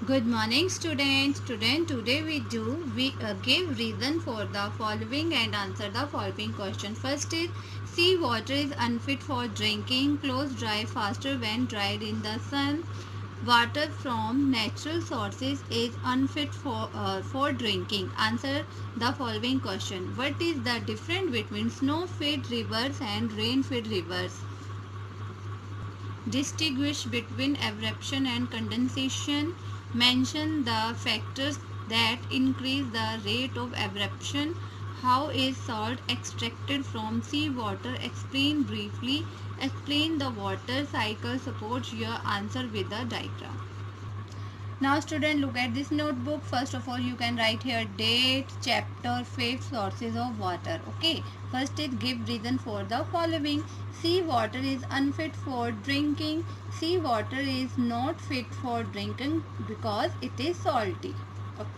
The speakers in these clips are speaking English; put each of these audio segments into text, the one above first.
Good morning students. Today we give reason for the following and answer the following question. First is sea water is unfit for drinking. Clothes dry faster when dried in the sun. Water from natural sources is unfit for drinking. Answer the following question. What is the difference between snow-fed rivers and rain-fed rivers? Distinguish between eruption and condensation. Mention the factors that increase the rate of eruption. How is salt extracted from sea water? Explain briefly. Explain the water cycle. Support your answer with a diagram. Now student, look at this notebook. First of all, you can write here date, chapter, fifth, sources of water. Okay. First is give reason for the following. Sea water is unfit for drinking. Sea water is not fit for drinking because it is salty. Okay.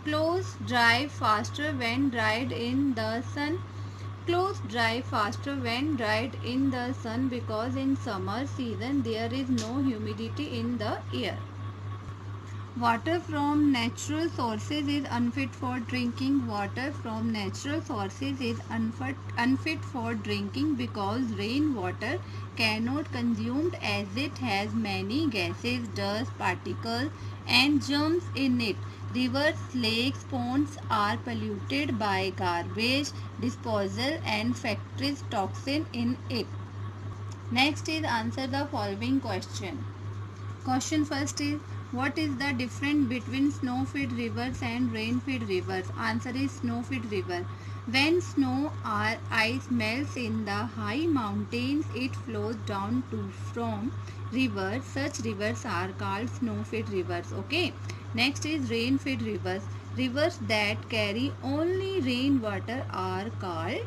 Clothes dry faster when dried in the sun. Clothes dry faster when dried in the sun because in summer season there is no humidity in the air. Water from natural sources is unfit for drinking. Water from natural sources is unfit for drinking because rainwater cannot consumed as it has many gases, dust, particles and germs in it. Rivers, lakes, ponds are polluted by garbage disposal and factories toxin in it. Next is answer the following question. Question first is what is the difference between snow-fed rivers and rain-fed rivers? Answer is snow-fed river. When snow or ice melts in the high mountains, it flows down to from rivers. Such rivers are called snow-fed rivers. Okay. Next is rain-fed rivers. Rivers that carry only rainwater are called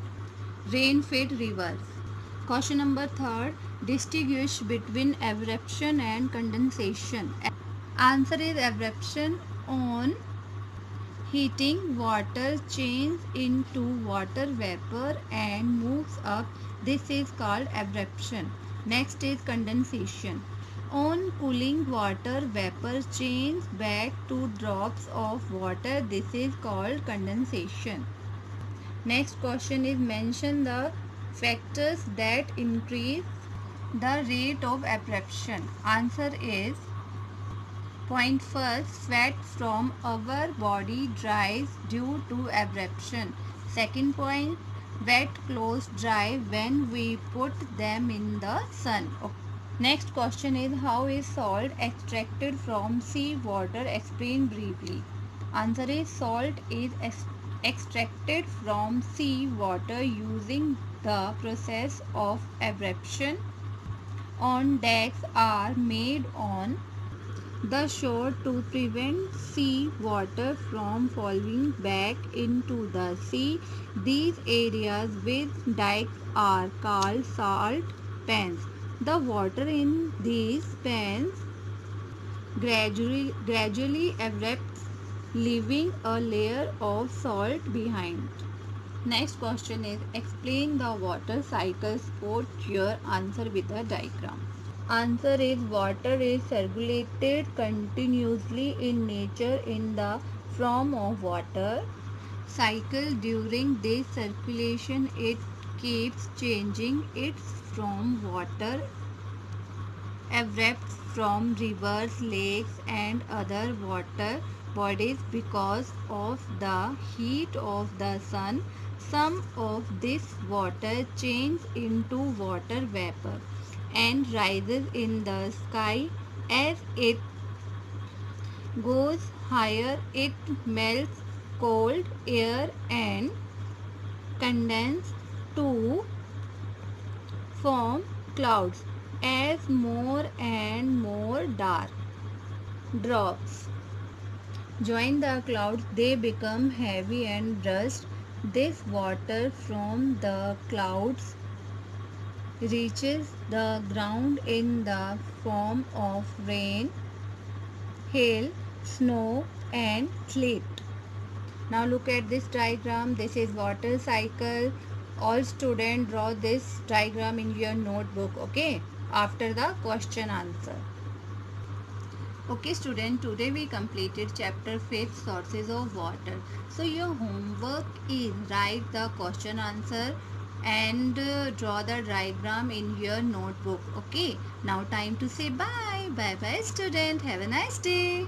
rain-fed rivers. Question number third. Distinguish between eruption and condensation. Answer is eruption on heating water changes into water vapor and moves up. This is called eruption. Next is condensation. On cooling water vapor changes back to drops of water. This is called condensation. Next question is mention the factors that increase the rate of absorption. Answer is point first, sweat from our body dries due to absorption. Second point, wet clothes dry when we put them in the sun. Okay. Next question is how is salt extracted from sea water? Explain briefly. Answer is salt is extracted from sea water using the process of absorption. On decks are made on the shore to prevent sea water from falling back into the sea. These areas with dikes are called salt pans. The water in these pans gradually evaporates, leaving a layer of salt behind. Next question is explain the water cycle. Support your answer with a diagram. Answer is water is circulated continuously in nature in the form of water cycle. During this circulation it keeps changing its from water evaporates from rivers, lakes and other water bodies because of the heat of the sun. Some of this water changes into water vapor and rises in the sky. As it goes higher, it melts cold air and condenses to form clouds. As more and more dark drops join the clouds, they become heavy and dust. This water from the clouds reaches the ground in the form of rain, hail, snow and sleet. Now look at this diagram. This is water cycle. All students draw this diagram in your notebook, okay, after the question answer. Okay student, today we completed chapter 5 sources of water. So your homework is write the question answer and draw the diagram in your notebook. Okay, now time to say bye. Bye bye student. Have a nice day.